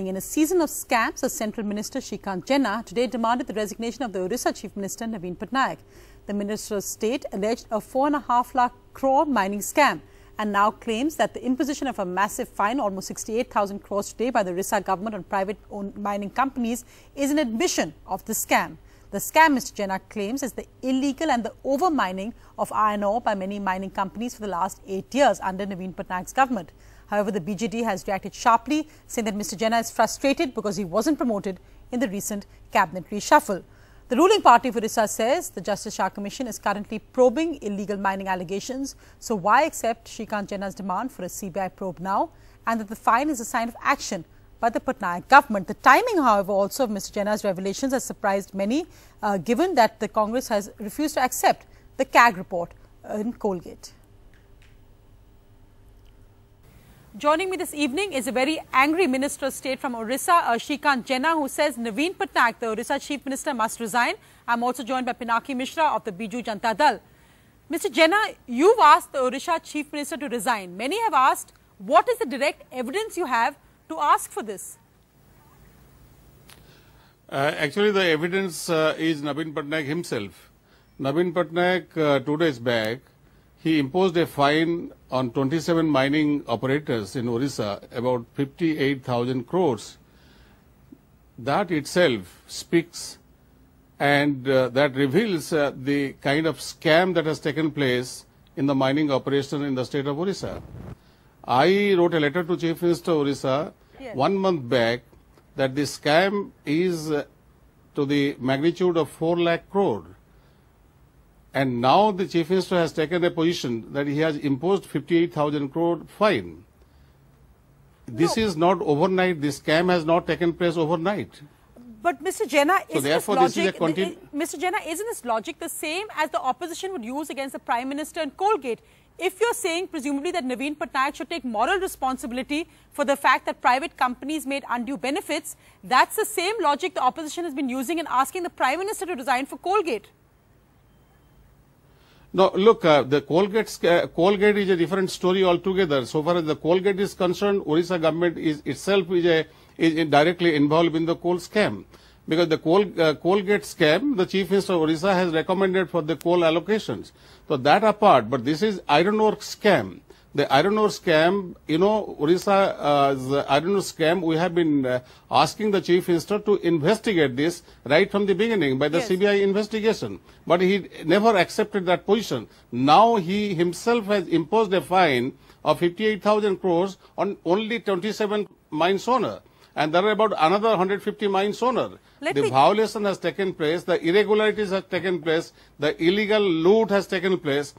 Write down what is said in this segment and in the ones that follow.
In a season of scams, the Central Minister Srikant Jena today demanded the resignation of the Odisha Chief Minister Naveen Patnaik. The Minister of State alleged a 4.5 lakh crore mining scam and now claims that the imposition of a massive fine, almost 68,000 crores today by the Odisha government on private-owned mining companies, is an admission of the scam. The scam, Mr Jena claims, is the illegal and the over-mining of iron ore by many mining companies for the last 8 years under Naveen Patnaik's government. However, the BJD has reacted sharply, saying that Mr Jena is frustrated because he wasn't promoted in the recent cabinet reshuffle. The ruling party of Odisha says the Justice Shah Commission is currently probing illegal mining allegations. So why accept Srikant Jena's demand for a CBI probe now, and that the fine is a sign of action by the Patnaik government? The timing, however, also of Mr Jena's revelations has surprised many, given that the Congress has refused to accept the CAG report in Colgate. Joining me this evening is a very angry Minister of State from Odisha, Srikant Jena, who says Naveen Patnaik, the Odisha Chief Minister, must resign. I'm also joined by Pinaki Mishra of the Biju Janata Dal. Mr Jena, you've asked the Odisha Chief Minister to resign. Many have asked, what is the direct evidence you have to ask for this? Actually, the evidence is Naveen Patnaik himself. Naveen Patnaik, 2 days back, he imposed a fine on 27 mining operators in Odisha, about 58,000 crores. That itself speaks and that reveals the kind of scam that has taken place in the mining operation in the state of Odisha. I wrote a letter to Chief Minister Odisha 1 month back that the scam is to the magnitude of 4 lakh crore. And now the Chief Minister has taken a position that he has imposed 58,000 crore fine. This is not overnight. This scam has not taken place overnight. But Mr Jena, so therefore, this is a Mr Jena, isn't this logic the same as the opposition would use against the Prime Minister in Colgate? If you're saying presumably that Naveen Patnaik should take moral responsibility for the fact that private companies made undue benefits, that's the same logic the opposition has been using in asking the Prime Minister to resign for Colgate. No, look, the Colgate is a different story altogether. So far as the Colgate is concerned, Odisha government is directly involved in the coal scam. Because the Colgate scam, the Chief Minister of Odisha has recommended for the coal allocations. So that apart, but this is iron ore scam. The iron ore scam, you know, Odisha's iron ore scam, we have been asking the Chief Minister to investigate this right from the beginning by the CBI investigation. But he never accepted that position. Now he himself has imposed a fine of 58,000 crores on only 27 mines owner. And there are about another 150 mines owner. The violation has taken place, the irregularities have taken place, the illegal loot has taken place.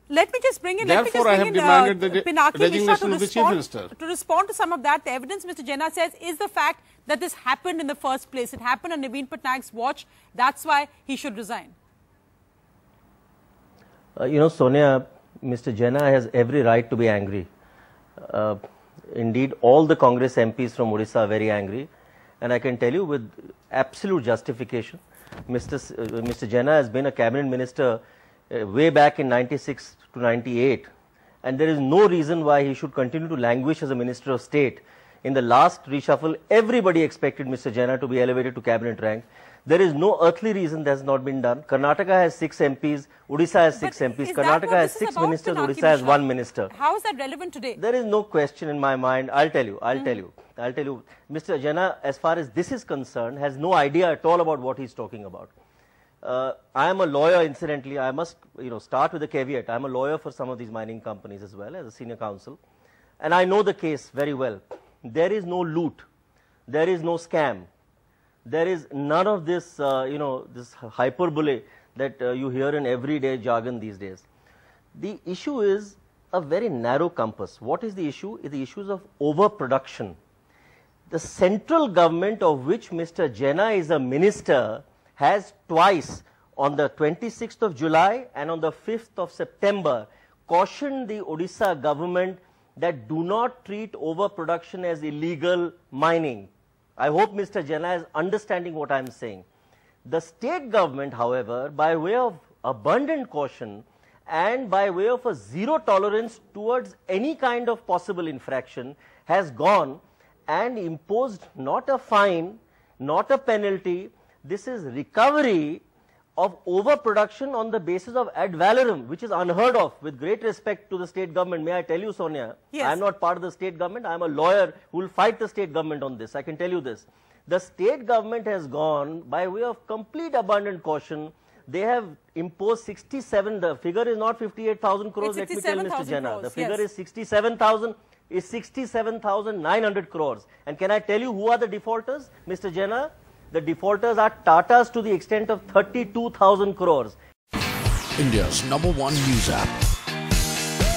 Let me just bring in, Therefore, I have demanded the resignation of the Chief Minister. To respond to some of that, the evidence Mr Jena says is the fact that this happened in the first place. It happened on Naveen Patnaik's watch. That's why he should resign. You know, Sonia, Mr Jena has every right to be angry. Indeed, all the Congress MPs from Odisha are very angry. And I can tell you with absolute justification, Mr Jena has been a cabinet minister way back in 96 to 98, and there is no reason why he should continue to languish as a Minister of State. In the last reshuffle, everybody expected Mr Jena to be elevated to cabinet rank. There is no earthly reason that has not been done. Karnataka has 6 MPs, Odisha has 6 MPs, Karnataka has 6 ministers, Odisha has 1 minister. How is that relevant today? There is no question in my mind. I'll tell you. Mr Jena, as far as this is concerned, has no idea at all about what he's talking about. I am a lawyer, incidentally. I must, start with a caveat. I am a lawyer for some of these mining companies as well as a senior counsel, and I know the case very well. There is no loot, there is no scam, there is none of this, this hyperbole that you hear in everyday jargon these days. The issue is a very narrow compass. What is the issue? The issues of overproduction. The central government, of which Mr Jena is a minister, has twice, on the 26th of July and on the 5th of September, cautioned the Odisha government that do not treat overproduction as illegal mining. I hope Mr Jena is understanding what I am saying. The state government, however, by way of abundant caution and by way of a zero tolerance towards any kind of possible infraction, has gone and imposed not a fine, not a penalty. This is recovery of overproduction on the basis of ad valorem, which is unheard of. With great respect to the state government, may I tell you, Sonia, yes. I am not part of the state government. I am a lawyer who will fight the state government on this. I can tell you this. The state government has gone by way of complete abundant caution. They have imposed 67, the figure is not 58,000 crores, let me tell Mr. Jena. The figure is 67,000, is 67,900 crores. And can I tell you who are the defaulters, Mr. Jena? The defaulters are Tatas to the extent of 32,000 crores. India's #1 news app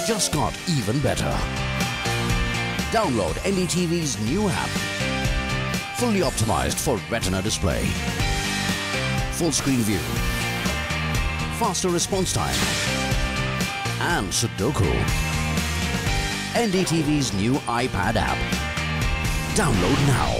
just got even better. Download NDTV's new app. Fully optimized for retina display. Full screen view. Faster response time. And Sudoku. NDTV's new iPad app. Download now.